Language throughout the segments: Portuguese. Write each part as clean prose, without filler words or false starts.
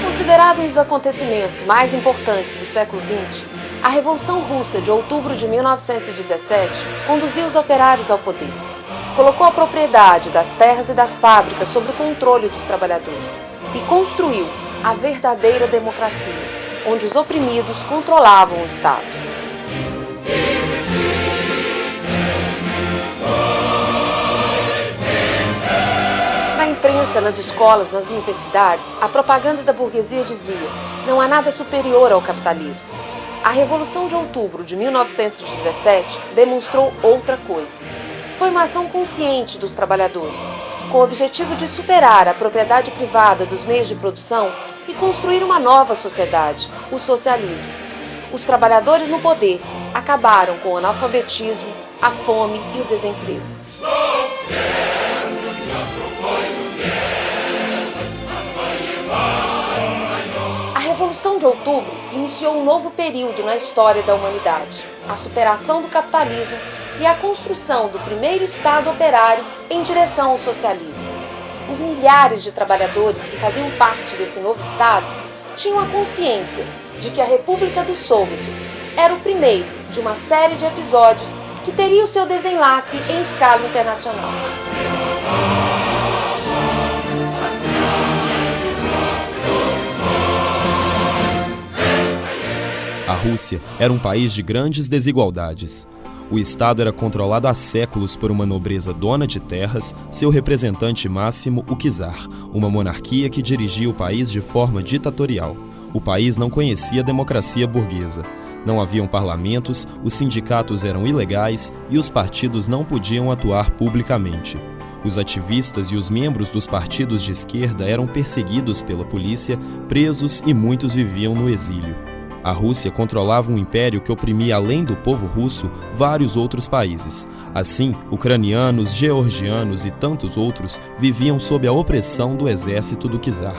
Considerado um dos acontecimentos mais importantes do século XX, a Revolução Russa de outubro de 1917 conduziu os operários ao poder. Colocou a propriedade das terras e das fábricas sob o controle dos trabalhadores e construiu a verdadeira democracia, onde os oprimidos controlavam o Estado. Na imprensa, nas escolas, nas universidades, a propaganda da burguesia dizia: não há nada superior ao capitalismo. A Revolução de Outubro de 1917 demonstrou outra coisa. Foi uma ação consciente dos trabalhadores, com o objetivo de superar a propriedade privada dos meios de produção e construir uma nova sociedade, o socialismo. Os trabalhadores no poder acabaram com o analfabetismo, a fome e o desemprego. A Revolução de Outubro iniciou um novo período na história da humanidade, a superação do capitalismo e a construção do primeiro Estado operário em direção ao socialismo. Os milhares de trabalhadores que faziam parte desse novo Estado tinham a consciência de que a República dos Soviets era o primeiro de uma série de episódios que teria o seu desenlace em escala internacional. A Rússia era um país de grandes desigualdades. O Estado era controlado há séculos por uma nobreza dona de terras, seu representante máximo, o czar, uma monarquia que dirigia o país de forma ditatorial. O país não conhecia a democracia burguesa. Não haviam parlamentos, os sindicatos eram ilegais e os partidos não podiam atuar publicamente. Os ativistas e os membros dos partidos de esquerda eram perseguidos pela polícia, presos e muitos viviam no exílio. A Rússia controlava um império que oprimia, além do povo russo, vários outros países. Assim, ucranianos, georgianos e tantos outros viviam sob a opressão do exército do czar.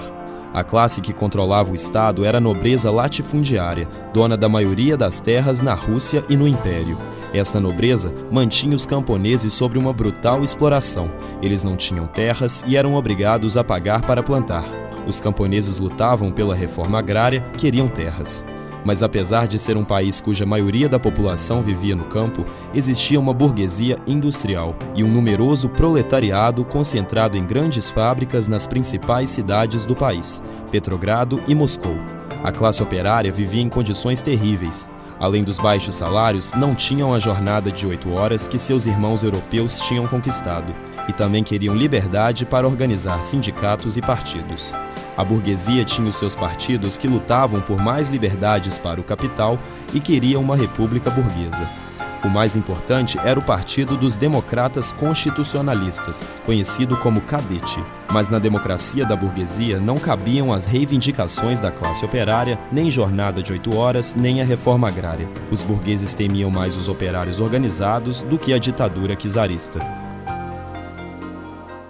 A classe que controlava o Estado era a nobreza latifundiária, dona da maioria das terras na Rússia e no Império. Esta nobreza mantinha os camponeses sob uma brutal exploração. Eles não tinham terras e eram obrigados a pagar para plantar. Os camponeses lutavam pela reforma agrária, queriam terras. Mas apesar de ser um país cuja maioria da população vivia no campo, existia uma burguesia industrial e um numeroso proletariado concentrado em grandes fábricas nas principais cidades do país, Petrogrado e Moscou. A classe operária vivia em condições terríveis. Além dos baixos salários, não tinham a jornada de 8 horas que seus irmãos europeus tinham conquistado, e também queriam liberdade para organizar sindicatos e partidos. A burguesia tinha os seus partidos que lutavam por mais liberdades para o capital e queria uma república burguesa. O mais importante era o Partido dos Democratas Constitucionalistas, conhecido como Cadete. Mas na democracia da burguesia não cabiam as reivindicações da classe operária, nem jornada de 8 horas, nem a reforma agrária. Os burgueses temiam mais os operários organizados do que a ditadura czarista.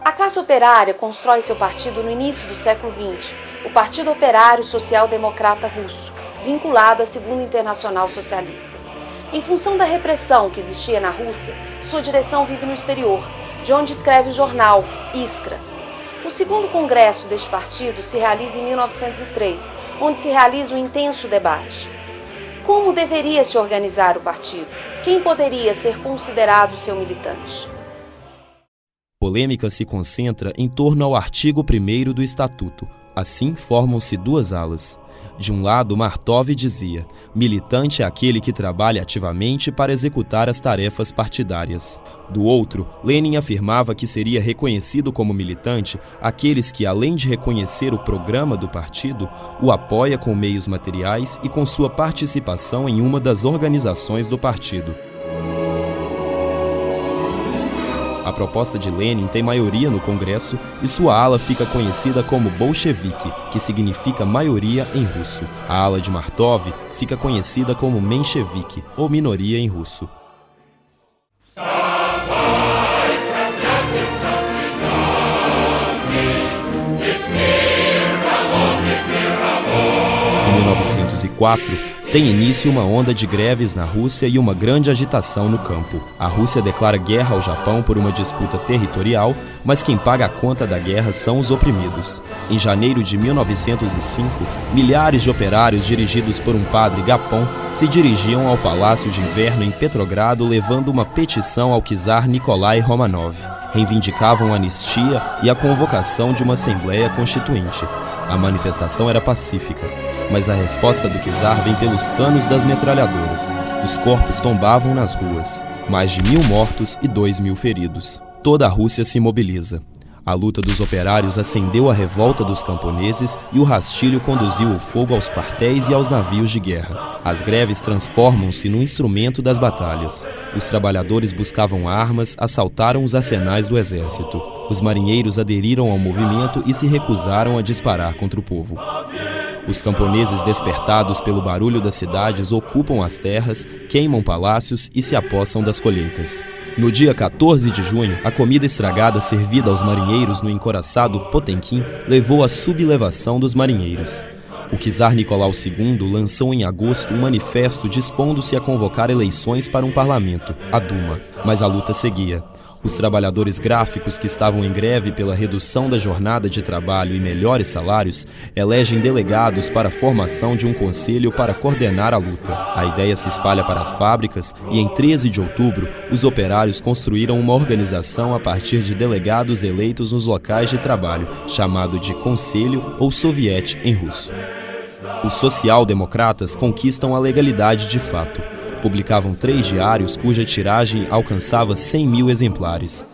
A classe operária constrói seu partido no início do século XX, o Partido Operário Social Democrata Russo, vinculado à Segunda Internacional Socialista. Em função da repressão que existia na Rússia, sua direção vive no exterior, de onde escreve o jornal Iskra. O segundo congresso deste partido se realiza em 1903, onde se realiza um intenso debate. Como deveria se organizar o partido? Quem poderia ser considerado seu militante? A polêmica se concentra em torno ao artigo 1º do Estatuto. Assim, formam-se duas alas. De um lado, Martov dizia: militante é aquele que trabalha ativamente para executar as tarefas partidárias. Do outro, Lenin afirmava que seria reconhecido como militante aqueles que, além de reconhecer o programa do partido, o apoia com meios materiais e com sua participação em uma das organizações do partido. A proposta de Lenin tem maioria no Congresso e sua ala fica conhecida como bolchevique, que significa maioria em russo. A ala de Martov fica conhecida como menchevique, ou minoria em russo. Em 1904, Tem início uma onda de greves na Rússia e uma grande agitação no campo. A Rússia declara guerra ao Japão por uma disputa territorial, mas quem paga a conta da guerra são os oprimidos. Em janeiro de 1905, milhares de operários dirigidos por um padre Gapon se dirigiam ao Palácio de Inverno em Petrogrado levando uma petição ao czar Nikolai Romanov. Reivindicavam a anistia e a convocação de uma Assembleia Constituinte. A manifestação era pacífica, mas a resposta do czar vem pelos canos das metralhadoras. Os corpos tombavam nas ruas, mais de 1.000 mortos e 2.000 feridos. Toda a Rússia se mobiliza. A luta dos operários acendeu a revolta dos camponeses e o rastilho conduziu o fogo aos quartéis e aos navios de guerra. As greves transformam-se no instrumento das batalhas. Os trabalhadores buscavam armas, assaltaram os arsenais do exército. Os marinheiros aderiram ao movimento e se recusaram a disparar contra o povo. Os camponeses, despertados pelo barulho das cidades, ocupam as terras, queimam palácios e se apossam das colheitas. No dia 14 de junho, a comida estragada servida aos marinheiros no encoraçado Potemkin levou à sublevação dos marinheiros. O czar Nicolau II lançou em agosto um manifesto dispondo-se a convocar eleições para um parlamento, a Duma, mas a luta seguia. Os trabalhadores gráficos que estavam em greve pela redução da jornada de trabalho e melhores salários elegem delegados para a formação de um conselho para coordenar a luta. A ideia se espalha para as fábricas e, em 13 de outubro, os operários construíram uma organização a partir de delegados eleitos nos locais de trabalho, chamado de Conselho ou Soviet em russo. Os social-democratas conquistam a legalidade de fato. Publicavam 3 diários cuja tiragem alcançava 100.000 exemplares.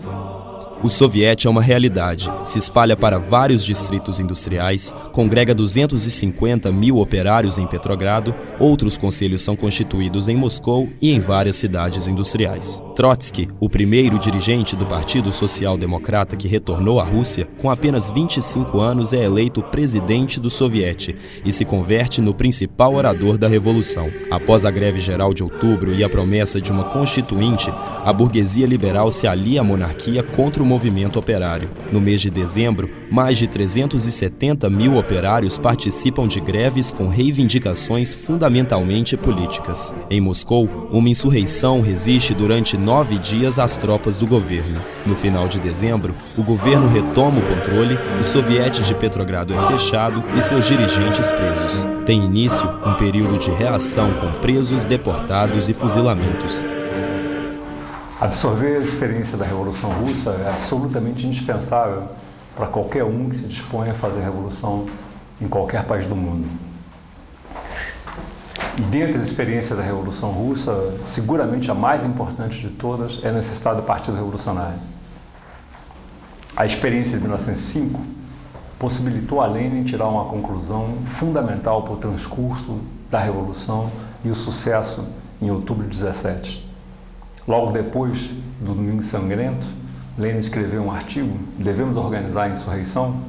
O Soviet é uma realidade, se espalha para vários distritos industriais, congrega 250.000 operários em Petrogrado, outros conselhos são constituídos em Moscou e em várias cidades industriais. Trotsky, o primeiro dirigente do Partido Social Democrata que retornou à Rússia, com apenas 25 anos é eleito presidente do Soviet e se converte no principal orador da Revolução. Após a greve geral de outubro e a promessa de uma constituinte, a burguesia liberal se alia à monarquia contra o movimento operário. No mês de dezembro, mais de 370.000 operários participam de greves com reivindicações fundamentalmente políticas. Em Moscou, uma insurreição resiste durante 9 dias às tropas do governo. No final de dezembro, o governo retoma o controle, o Soviet de Petrogrado é fechado e seus dirigentes presos. Tem início um período de reação com presos, deportados e fuzilamentos. Absorver a experiência da Revolução Russa é absolutamente indispensável para qualquer um que se dispõe a fazer revolução em qualquer país do mundo. E dentre as experiências da Revolução Russa, seguramente a mais importante de todas é a necessidade do Partido Revolucionário. A experiência de 1905 possibilitou a Lenin tirar uma conclusão fundamental para o transcurso da Revolução e o sucesso em outubro de 17. Logo depois do Domingo Sangrento, Lenin escreveu um artigo, Devemos Organizar a Insurreição,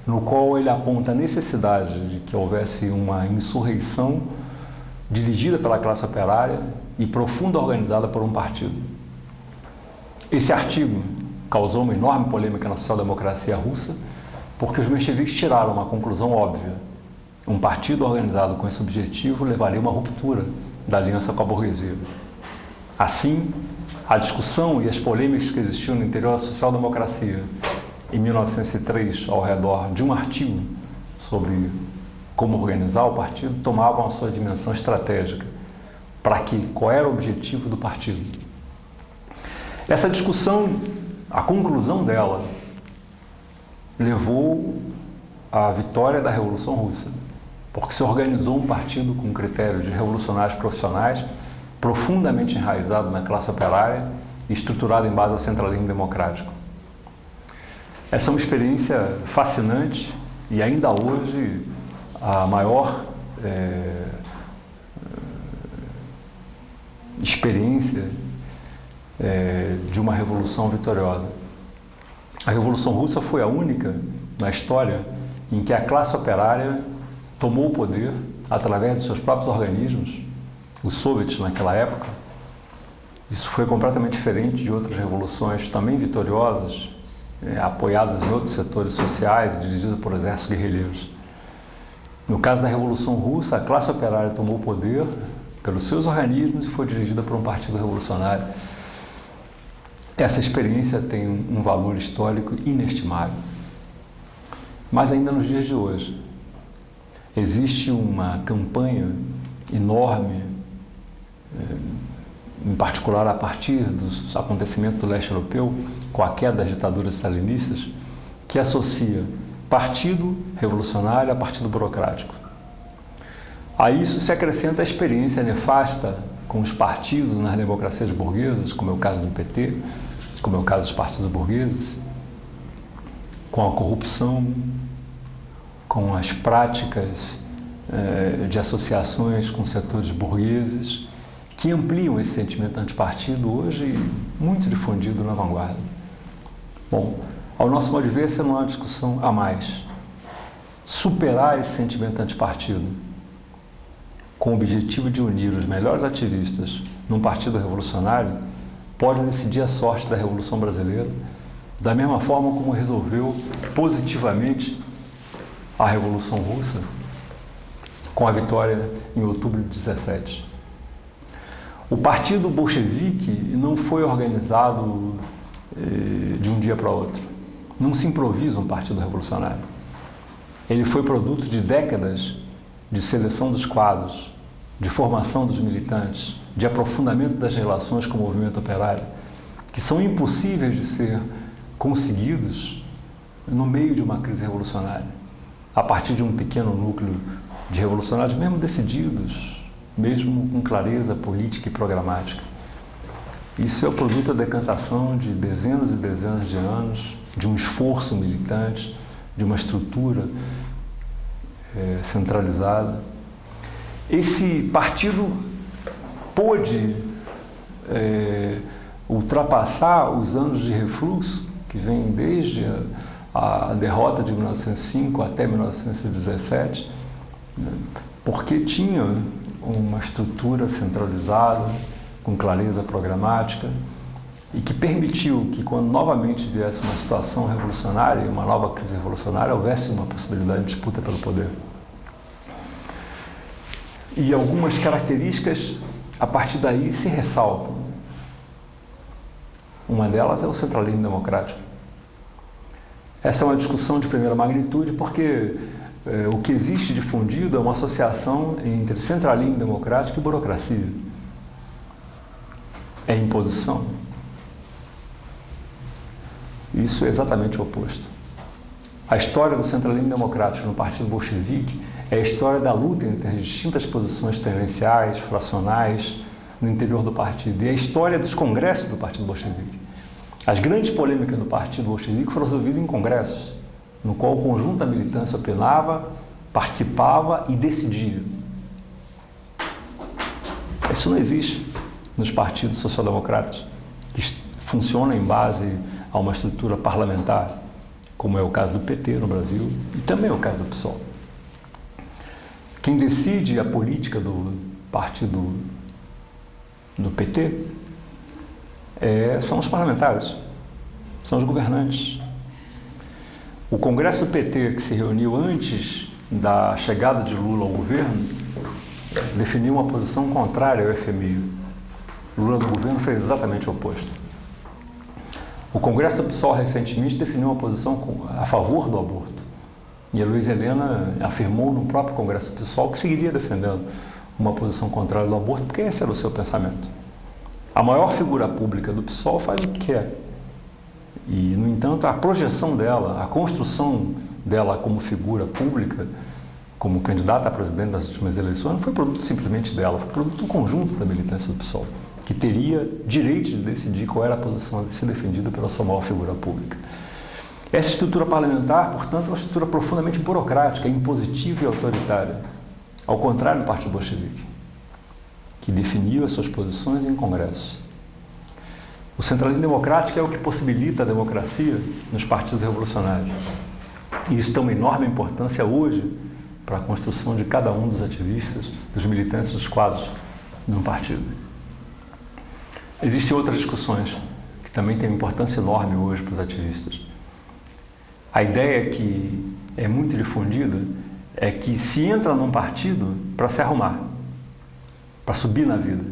no qual ele aponta a necessidade de que houvesse uma insurreição dirigida pela classe operária e profunda organizada por um partido. Esse artigo causou uma enorme polêmica na social-democracia russa, porque os mencheviques tiraram uma conclusão óbvia. Um partido organizado com esse objetivo levaria a uma ruptura da aliança com a burguesia. Assim, a discussão e as polêmicas que existiam no interior da social-democracia em 1903 ao redor de um artigo sobre como organizar o partido tomavam a sua dimensão estratégica. Para quê? Qual era o objetivo do partido? Essa discussão, a conclusão dela, levou à vitória da Revolução Russa, porque se organizou um partido com critério de revolucionários profissionais profundamente enraizado na classe operária e estruturado em base ao centralismo democrático. Essa é uma experiência fascinante e ainda hoje a maior experiência de uma revolução vitoriosa. A Revolução Russa foi a única na história em que a classe operária tomou o poder através de seus próprios organismos, os soviets naquela época. Isso foi completamente diferente de outras revoluções também vitoriosas, apoiadas em outros setores sociais, dirigidas por exércitos guerrilheiros. No caso da Revolução Russa, a classe operária tomou o poder pelos seus organismos e foi dirigida por um partido revolucionário. Essa experiência tem um valor histórico inestimável. Mas ainda nos dias de hoje, existe uma campanha enorme, em particular a partir dos acontecimentos do leste europeu, com a queda das ditaduras stalinistas, que associa partido revolucionário a partido burocrático. A isso se acrescenta a experiência nefasta com os partidos nas democracias burguesas, como é o caso do PT, como é o caso dos partidos burgueses, com a corrupção, com as práticas de associações com setores burgueses, que ampliam esse sentimento antipartido hoje muito difundido na vanguarda. Bom, ao nosso modo de ver, essa não é uma discussão a mais. Superar esse sentimento antipartido com o objetivo de unir os melhores ativistas num partido revolucionário pode decidir a sorte da Revolução Brasileira, da mesma forma como resolveu positivamente a Revolução Russa com a vitória em outubro de 17. O partido bolchevique não foi organizado de um dia para outro. Não se improvisa um partido revolucionário. Ele foi produto de décadas de seleção dos quadros, de formação dos militantes, de aprofundamento das relações com o movimento operário, que são impossíveis de ser conseguidos no meio de uma crise revolucionária, a partir de um pequeno núcleo de revolucionários, mesmo decididos, mesmo com clareza política e programática. Isso é o produto da decantação de dezenas e dezenas de anos, de um esforço militante, de uma estrutura centralizada. Esse partido pôde ultrapassar os anos de refluxo, que vem desde a derrota de 1905 até 1917, porque tinha uma estrutura centralizada, com clareza programática, e que permitiu que, quando novamente viesse uma situação revolucionária, uma nova crise revolucionária, houvesse uma possibilidade de disputa pelo poder. E algumas características, a partir daí, se ressaltam. Uma delas é o centralismo democrático. Essa é uma discussão de primeira magnitude, porque o que existe difundido é uma associação entre centralismo democrático e burocracia. É imposição. Isso é exatamente o oposto. A história do centralismo democrático no Partido Bolchevique é a história da luta entre as distintas posições tendenciais, fracionais, no interior do partido. E a história dos congressos do Partido Bolchevique. As grandes polêmicas do Partido Bolchevique foram resolvidas em congressos, no qual o conjunto da militância opinava, participava e decidia. Isso não existe nos partidos social-democratas, que funcionam em base a uma estrutura parlamentar, como é o caso do PT no Brasil e também é o caso do PSOL. Quem decide a política do partido do PT são os parlamentares, são os governantes. O Congresso do PT, que se reuniu antes da chegada de Lula ao governo, definiu uma posição contrária ao FMI. Lula no governo fez exatamente o oposto. O Congresso do PSOL recentemente definiu uma posição a favor do aborto. E a Luísa Helena afirmou no próprio Congresso do PSOL que seguiria defendendo uma posição contrária do aborto, porque esse era o seu pensamento. A maior figura pública do PSOL faz o que quer. E, no entanto, a projeção dela, a construção dela como figura pública, como candidata a presidente das últimas eleições, não foi produto simplesmente dela, foi produto do conjunto da militância do PSOL, que teria direito de decidir qual era a posição a ser defendida pela sua maior figura pública. Essa estrutura parlamentar, portanto, é uma estrutura profundamente burocrática, impositiva e autoritária, ao contrário do Partido Bolchevique, que definiu as suas posições em congressos. O centralismo democrático é o que possibilita a democracia nos partidos revolucionários. E isso tem uma enorme importância hoje para a construção de cada um dos ativistas, dos militantes, dos quadros no partido. Existem outras discussões que também têm uma importância enorme hoje para os ativistas. A ideia que é muito difundida é que se entra num partido para se arrumar, para subir na vida.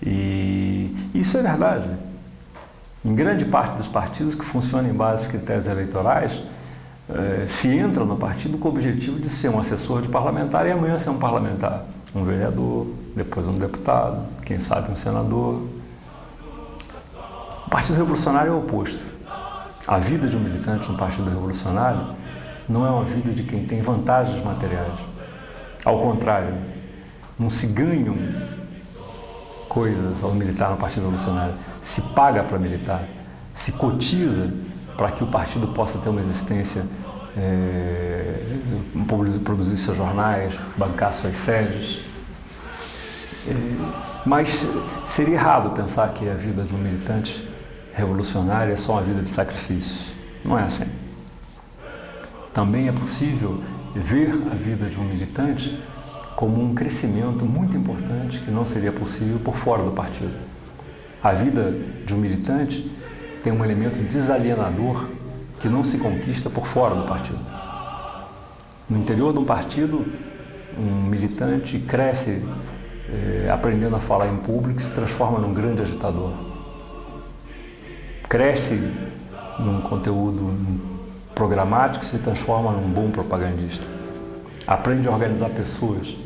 E isso é verdade. Em grande parte dos partidos que funcionam em base a critérios eleitorais, se entra no partido com o objetivo de ser um assessor de parlamentar e amanhã ser um parlamentar, um vereador, depois um deputado, quem sabe um senador. O Partido Revolucionário é o oposto. A vida de um militante no Partido Revolucionário não é uma vida de quem tem vantagens materiais. Ao contrário, não se ganham coisas ao militar no Partido Revolucionário. Se paga para militar, se cotiza para que o partido possa ter uma existência, produzir seus jornais, bancar suas sedes. Mas seria errado pensar que a vida de um militante revolucionário é só uma vida de sacrifícios. Não é assim. Também é possível ver a vida de um militante como um crescimento muito importante que não seria possível por fora do partido. A vida de um militante tem um elemento desalienador que não se conquista por fora do partido. No interior de um partido, um militante cresce aprendendo a falar em público e se transforma num grande agitador. Cresce num conteúdo programático e se transforma num bom propagandista. Aprende a organizar pessoas.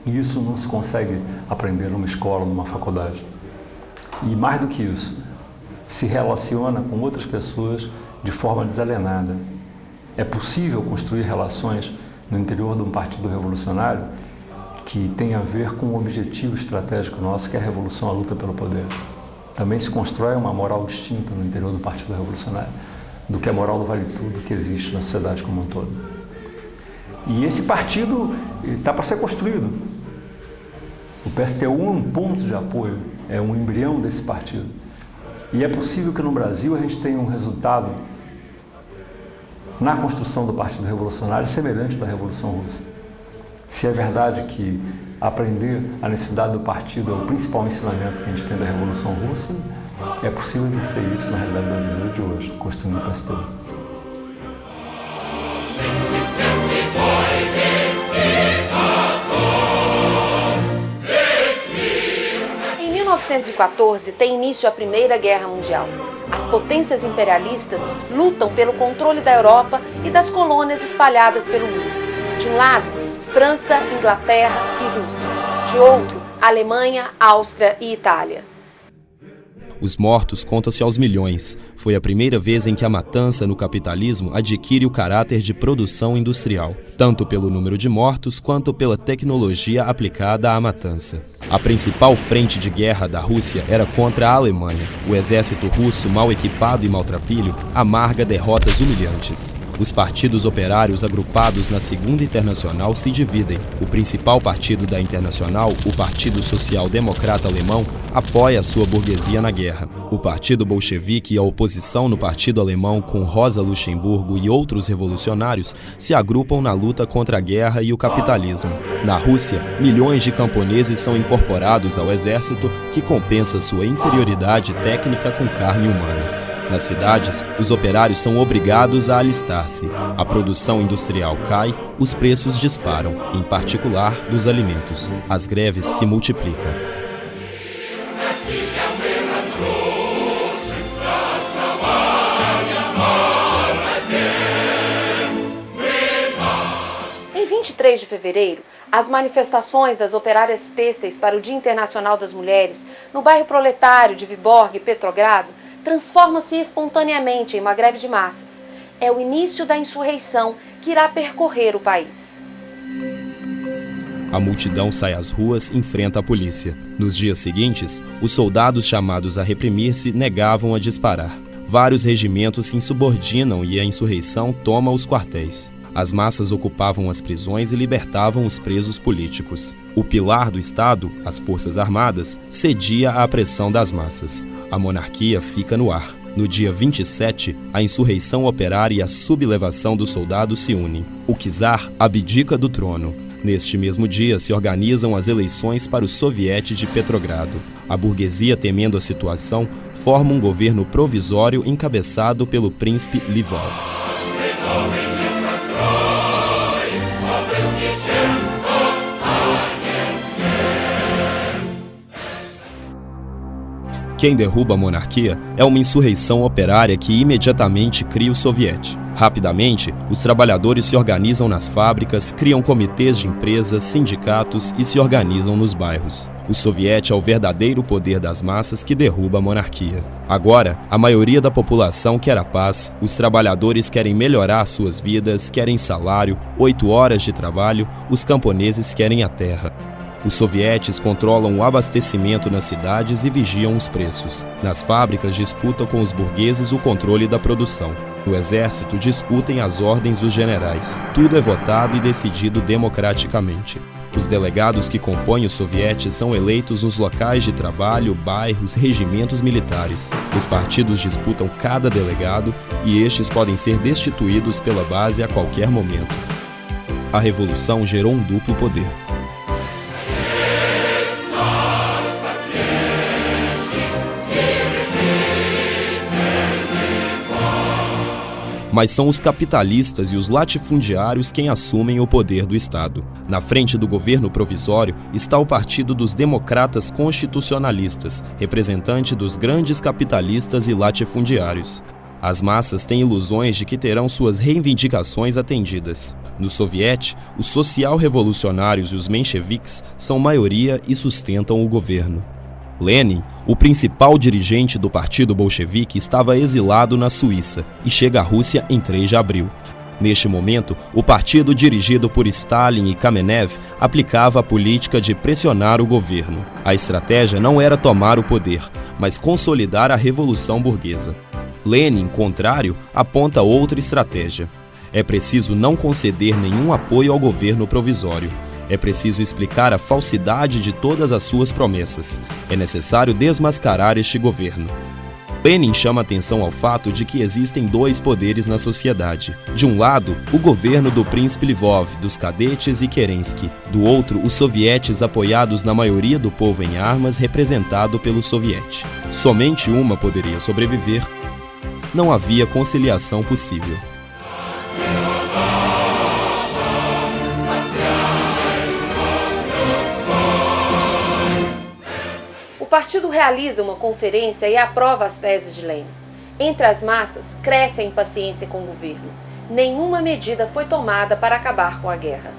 E isso não se consegue aprender numa escola, numa faculdade. E mais do que isso, se relaciona com outras pessoas de forma desalienada. É possível construir relações no interior de um partido revolucionário que tem a ver com um objetivo estratégico nosso, que é a revolução, a luta pelo poder. Também se constrói uma moral distinta no interior do Partido Revolucionário do que a moral do vale tudo que existe na sociedade como um todo. E esse partido está para ser construído. O PSTU é um ponto de apoio, é um embrião desse partido. E é possível que no Brasil a gente tenha um resultado na construção do Partido Revolucionário semelhante da Revolução Russa. Se é verdade que aprender a necessidade do partido é o principal ensinamento que a gente tem da Revolução Russa, é possível exercer isso na realidade brasileira de hoje, construindo o PSTU. Em 1914 tem início a Primeira Guerra Mundial. As potências imperialistas lutam pelo controle da Europa e das colônias espalhadas pelo mundo. De um lado, França, Inglaterra e Rússia. De outro, Alemanha, Áustria e Itália. Os mortos contam-se aos milhões. Foi a primeira vez em que a matança no capitalismo adquire o caráter de produção industrial, tanto pelo número de mortos quanto pela tecnologia aplicada à matança. A principal frente de guerra da Rússia era contra a Alemanha. O exército russo, mal equipado e maltrapilho, amarga derrotas humilhantes. Os partidos operários agrupados na Segunda Internacional se dividem. O principal partido da Internacional, o Partido Social Democrata Alemão, apoia a sua burguesia na guerra. O Partido Bolchevique e a oposição no Partido Alemão, com Rosa Luxemburgo e outros revolucionários, se agrupam na luta contra a guerra e o capitalismo. Na Rússia, milhões de camponeses são incorporados ao exército, que compensa sua inferioridade técnica com carne humana. Nas cidades, os operários são obrigados a alistar-se. A produção industrial cai, os preços disparam, em particular dos alimentos. As greves se multiplicam. Em 23 de fevereiro, as manifestações das operárias têxteis para o Dia Internacional das Mulheres, no bairro proletário de Viborg e Petrogrado, transforma-se espontaneamente em uma greve de massas. É o início da insurreição que irá percorrer o país. A multidão sai às ruas e enfrenta a polícia. Nos dias seguintes, os soldados chamados a reprimir-se negavam a disparar. Vários regimentos se insubordinam e a insurreição toma os quartéis. As massas ocupavam as prisões e libertavam os presos políticos. O pilar do Estado, as Forças Armadas, cedia à pressão das massas. A monarquia fica no ar. No dia 27, a insurreição operária e a sublevação dos soldados se unem. O czar abdica do trono. Neste mesmo dia, se organizam as eleições para o Soviete de Petrogrado. A burguesia, temendo a situação, forma um governo provisório encabeçado pelo príncipe Lvov. Quem derruba a monarquia é uma insurreição operária que imediatamente cria o soviete. Rapidamente, os trabalhadores se organizam nas fábricas, criam comitês de empresas, sindicatos e se organizam nos bairros. O soviete é o verdadeiro poder das massas que derruba a monarquia. Agora, a maioria da população quer a paz, os trabalhadores querem melhorar suas vidas, querem salário, 8 horas de trabalho, os camponeses querem a terra. Os sovietes controlam o abastecimento nas cidades e vigiam os preços. Nas fábricas, disputam com os burgueses o controle da produção. No exército, discutem as ordens dos generais. Tudo é votado e decidido democraticamente. Os delegados que compõem os sovietes são eleitos nos locais de trabalho, bairros, regimentos militares. Os partidos disputam cada delegado e estes podem ser destituídos pela base a qualquer momento. A revolução gerou um duplo poder. Mas são os capitalistas e os latifundiários quem assumem o poder do Estado. Na frente do governo provisório está o Partido dos Democratas Constitucionalistas, representante dos grandes capitalistas e latifundiários. As massas têm ilusões de que terão suas reivindicações atendidas. No soviete, os social-revolucionários e os mencheviques são maioria e sustentam o governo. Lenin, o principal dirigente do partido bolchevique, estava exilado na Suíça e chega à Rússia em 3 de abril. Neste momento, o partido dirigido por Stalin e Kamenev aplicava a política de pressionar o governo. A estratégia não era tomar o poder, mas consolidar a revolução burguesa. Lenin, contrário, aponta outra estratégia. É preciso não conceder nenhum apoio ao governo provisório. É preciso explicar a falsidade de todas as suas promessas. É necessário desmascarar este governo. Lenin chama atenção ao fato de que existem 2 poderes na sociedade. De um lado, o governo do príncipe Lvov, dos cadetes e Kerensky. Do outro, os sovietes apoiados na maioria do povo em armas, representado pelo soviete. Somente uma poderia sobreviver. Não havia conciliação possível. O partido realiza uma conferência e aprova as teses de Lenin. Entre as massas, cresce a impaciência com o governo. Nenhuma medida foi tomada para acabar com a guerra.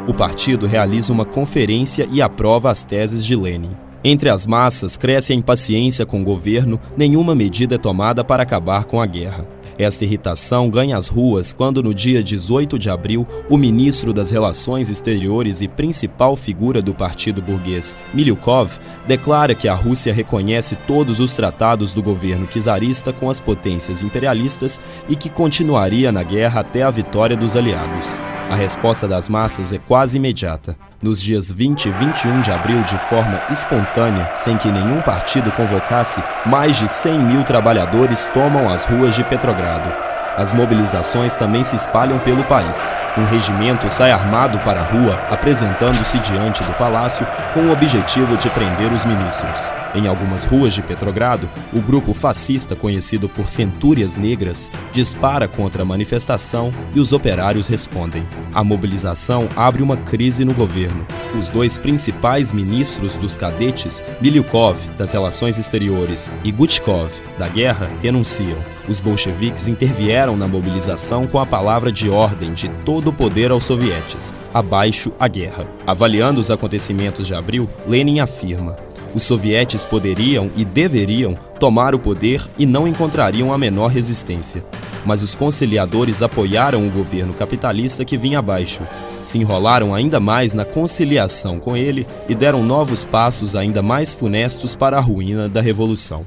O partido realiza uma conferência e aprova as teses de Lenin. Entre as massas, cresce a impaciência com o governo, nenhuma medida é tomada para acabar com a guerra. Esta irritação ganha as ruas quando, no dia 18 de abril, o ministro das Relações Exteriores e principal figura do partido burguês, Milyukov, declara que a Rússia reconhece todos os tratados do governo czarista com as potências imperialistas e que continuaria na guerra até a vitória dos aliados. A resposta das massas é quase imediata. Nos dias 20 e 21 de abril, de forma espontânea, sem que nenhum partido convocasse, mais de 100.000 trabalhadores tomam as ruas de Petrogrado. As mobilizações também se espalham pelo país. Um regimento sai armado para a rua, apresentando-se diante do palácio com o objetivo de prender os ministros. Em algumas ruas de Petrogrado, o grupo fascista conhecido por Centúrias Negras dispara contra a manifestação e os operários respondem. A mobilização abre uma crise no governo. Os 2 principais ministros dos cadetes, Milyukov, das Relações Exteriores, e Gutkov, da Guerra, renunciam. Os bolcheviques intervieram na mobilização com a palavra de ordem de todo o poder aos sovietes: abaixo a guerra. Avaliando os acontecimentos de abril, Lenin afirma: os sovietes poderiam e deveriam tomar o poder e não encontrariam a menor resistência. Mas os conciliadores apoiaram o governo capitalista que vinha abaixo, se enrolaram ainda mais na conciliação com ele e deram novos passos ainda mais funestos para a ruína da revolução.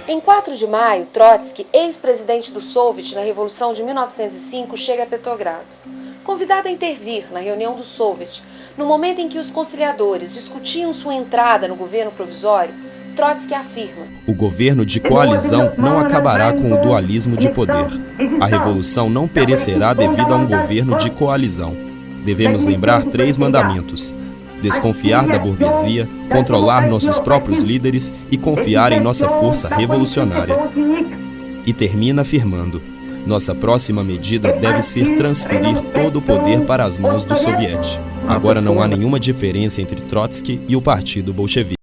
Em 4 de maio, Trotsky, ex-presidente do Soviet na Revolução de 1905, chega a Petrogrado. Convidado a intervir na reunião do Soviet, no momento em que os conciliadores discutiam sua entrada no governo provisório, Trotsky afirma: o governo de coalizão não acabará com o dualismo de poder. A revolução não perecerá devido a um governo de coalizão. Devemos lembrar 3 mandamentos: desconfiar da burguesia, controlar nossos próprios líderes e confiar em nossa força revolucionária. E termina afirmando: Nossa próxima medida deve ser transferir todo o poder para as mãos dos soviéticos. Agora não há nenhuma diferença entre Trotsky e o Partido Bolchevique.